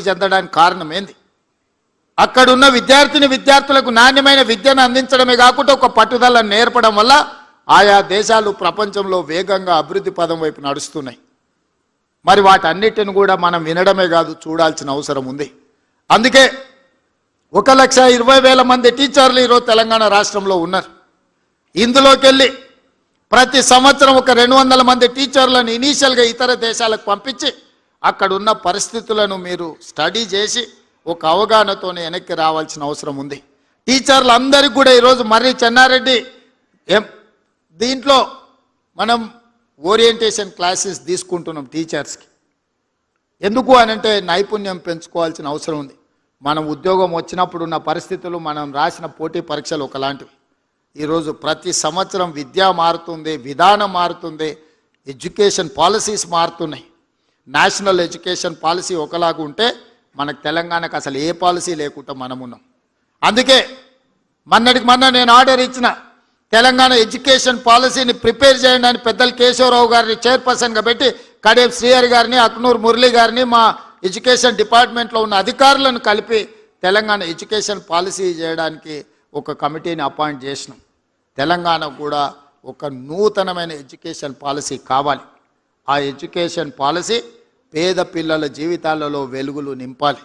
చెందడానికి కారణం ఏంది? అక్కడున్న విద్యార్థులకు నాణ్యమైన విద్యను అందించడమే కాకుండా ఒక పట్టుదలను నేర్పడం వల్ల ఆయా దేశాలు ప్రపంచంలో వేగంగా అభివృద్ధి పదం వైపు నడుస్తున్నాయి. మరి వాటన్నిటిని కూడా మనం వినడమే కాదు, చూడాల్సిన అవసరం ఉంది. అందుకే 1,20,000 మంది టీచర్లు ఈరోజు తెలంగాణ రాష్ట్రంలో ఉన్నారు. ఇందులోకి వెళ్ళి ప్రతి సంవత్సరం ఒక 200 మంది టీచర్లను ఇనీషియల్గా ఇతర దేశాలకు పంపించి అక్కడున్న పరిస్థితులను మీరు స్టడీ చేసి ఒక అవగాహనతోనే వెనక్కి రావాల్సిన అవసరం ఉంది. టీచర్లు అందరికీ కూడా ఈరోజు మర్రి చెన్నారెడ్డి దీంట్లో మనం ఓరియంటేషన్ క్లాసెస్ తీసుకుంటున్నాం టీచర్స్కి. ఎందుకు అనంటే నైపుణ్యం పెంచుకోవాల్సిన అవసరం ఉంది. మనం ఉద్యోగం వచ్చినప్పుడు ఉన్న పరిస్థితులు, మనం రాసిన పోటీ పరీక్షలు ఒకలాంటివి. ఈరోజు ప్రతి సంవత్సరం విద్య మారుతుంది, విధానం మారుతుంది, ఎడ్యుకేషన్ పాలసీస్ మారుతున్నాయి. నేషనల్ ఎడ్యుకేషన్ పాలసీ ఒకలాగా ఉంటే మనకు తెలంగాణకు అసలు ఏ పాలసీ లేకుండా మనం ఉన్నాం. అందుకే మొన్న నేను ఆర్డర్ ఇచ్చిన తెలంగాణ ఎడ్యుకేషన్ పాలసీని ప్రిపేర్ చేయండి అని పెద్దలు కేశవరావు గారిని చైర్పర్సన్గా పెట్టి కడేం శ్రీహరి గారిని, అక్నూర్ మురళి గారిని, మా ఎడ్యుకేషన్ డిపార్ట్మెంట్లో ఉన్న అధికారులను కలిపి తెలంగాణ ఎడ్యుకేషన్ పాలసీ చేయడానికి ఒక కమిటీని అపాయింట్ చేసినాం. తెలంగాణ కూడా ఒక నూతనమైన ఎడ్యుకేషన్ పాలసీ కావాలి. ఆ ఎడ్యుకేషన్ పాలసీ పేద పిల్లల జీవితాలలో వెలుగులు నింపాలి.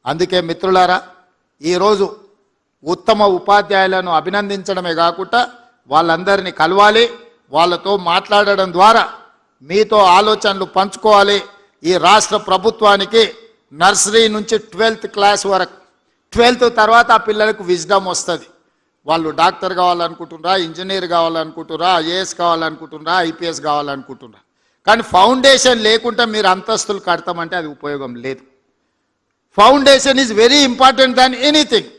అందుకే మిత్రులారా, ఈరోజు ఉత్తమ ఉపాధ్యాయులను అభినందించడమే కాకుండా వాళ్ళందరినీ కలవాలి, వాళ్ళతో మాట్లాడడం ద్వారా మీతో ఆలోచనలు పంచుకోవాలి. ఈ రాష్ట్ర ప్రభుత్వానికి నర్సరీ నుంచి 12th క్లాస్ వరకు, 12th తర్వాత ఆ పిల్లలకు విజ్డమ్ వస్తుంది. వాళ్ళు డాక్టర్ కావాలనుకుంటున్నారా, ఇంజనీర్ కావాలనుకుంటున్నారా, ఐఏఎస్ కావాలనుకుంటున్నారా, ఐపీఎస్ కావాలనుకుంటున్నారా. కానీ ఫౌండేషన్ లేకుండా మీరు అంతస్తులు కడతామంటే అది ఉపయోగం లేదు. Foundation is very important than anything.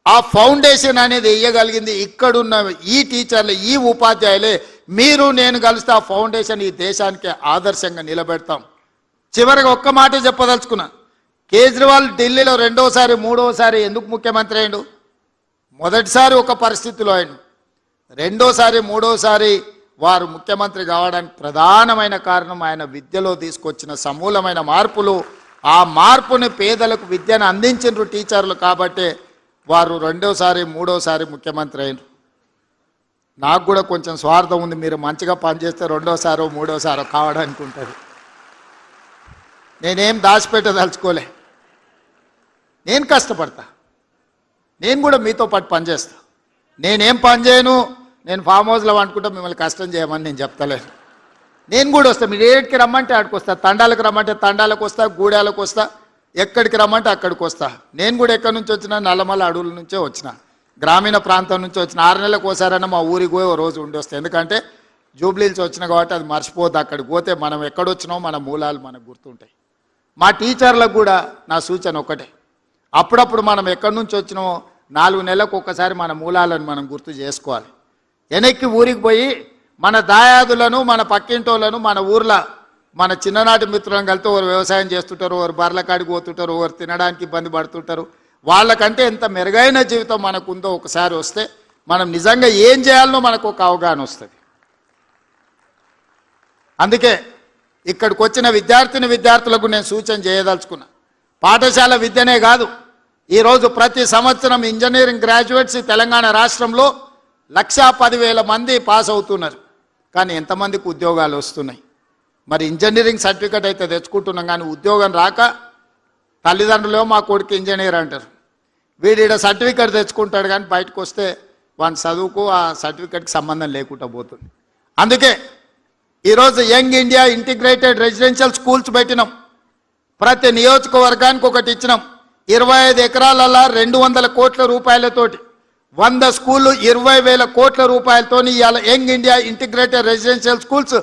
ఆ ఫౌండేషన్ అనేది వేయగలిగింది ఇక్కడున్న ఈ టీచర్లు, ఈ ఉపాధ్యాయులే. మీరు నేను కలిస్తే ఆ ఫౌండేషన్ ఈ దేశానికి ఆదర్శంగా నిలబెడతాం. చివరిగా ఒక్క మాట చెప్పదలుచుకున్నా. కేజ్రీవాల్ ఢిల్లీలో రెండోసారి మూడోసారి ఎందుకు ముఖ్యమంత్రి అయ్యాడు? మొదటిసారి ఒక పరిస్థితిలో అయ్యాడు, రెండోసారి మూడోసారి వారు ముఖ్యమంత్రి కావడానికి ప్రధానమైన కారణం ఆయన విద్యలో తీసుకొచ్చిన సమూలమైన మార్పులు. ఆ మార్పుని పేదలకు విద్యను అందించిన టీచర్లు కాబట్టి వారు రెండోసారి మూడోసారి ముఖ్యమంత్రి అయినారు. నాకు కూడా కొంచెం స్వార్థం ఉంది, మీరు మంచిగా పనిచేస్తే రెండోసారో మూడోసారో కావడానికి ఉంటుంది. నేనేం దాచిపెట్టదలుచుకోలే, నేను కష్టపడతా, నేను కూడా మీతో పాటు పనిచేస్తా. నేనేం పని చేయను, నేను ఫామ్ హౌస్లో అనుకుంటా మిమ్మల్ని కష్టం చేయమని నేను చెప్తలేను. నేను కూడా వస్తా, మీరు ఏడికి రమ్మంటే ఆడికి వస్తా, తండాలకు రమ్మంటే తండాలకు వస్తా, గూడాలకు వస్తా, ఎక్కడికి రమ్మంటే అక్కడికి వస్తా. నేను కూడా ఎక్కడి నుంచి వచ్చినా నల్లమల అడవుల నుంచే వచ్చిన, గ్రామీణ ప్రాంతం నుంచి వచ్చిన. 6 నెలలకు ఒకసారైనా మా ఊరికి పోయి ఓ రోజు ఉండి వస్తాయి. ఎందుకంటే జూబ్లీల్స్ వచ్చిన కాబట్టి అది మర్చిపోద్దు. అక్కడికి పోతే మనం ఎక్కడొచ్చినామో మన మూలాలు మనకు గుర్తుంటాయి. మా టీచర్లకు కూడా నా సూచన ఒకటే, అప్పుడప్పుడు మనం ఎక్కడి నుంచి వచ్చినామో 4 నెలలకు ఒక్కసారి మన మూలాలను మనం గుర్తు చేసుకోవాలి. వెనక్కి ఊరికి పోయి మన దాయాదులను, మన పక్కింటోళ్ళను, మన ఊర్లో మన చిన్ననాటి మిత్రులను కలితే ఒకరు వ్యవసాయం చేస్తుంటారు, ఒకరు బర్రెల కాడికి పోతుంటారు, ఒకరు తినడానికి ఇబ్బంది పడుతుంటారు. వాళ్ళకంటే ఎంత మెరుగైన జీవితం మనకుందో ఒకసారి వస్తే మనం నిజంగా ఏం చేయాలనో మనకు ఒక అవగాహన వస్తుంది. అందుకే ఇక్కడికి వచ్చిన విద్యార్థులకు నేను సూచన చేయదలుచుకున్నా. పాఠశాల విద్యనే కాదు, ఈరోజు ప్రతి సంవత్సరం ఇంజనీరింగ్ గ్రాడ్యుయేట్స్ తెలంగాణ రాష్ట్రంలో 1,10,000 మంది పాస్ అవుతున్నారు. కానీ ఎంతమందికి ఉద్యోగాలు వస్తున్నాయి? మరి ఇంజనీరింగ్ సర్టిఫికేట్ అయితే తెచ్చుకుంటున్నాం, కానీ ఉద్యోగం రాక తల్లిదండ్రులు మా కొడుకు ఇంజనీర్ అంటారు. వీడి సర్టిఫికేట్ తెచ్చుకుంటాడు, కానీ బయటకు వస్తే వాని చదువుకు ఆ సర్టిఫికేట్కి సంబంధం లేకుండా పోతుంది. అందుకే ఈరోజు young India integrated residential schools పెట్టినాం. ప్రతి నియోజకవర్గానికి ఒకటి ఇచ్చినాం. 25 ఎకరాలలో 200 కోట్ల రూపాయలతోటి 100 స్కూళ్ళు 20,000 కోట్ల రూపాయలతో ఇవాళ young India integrated residential schools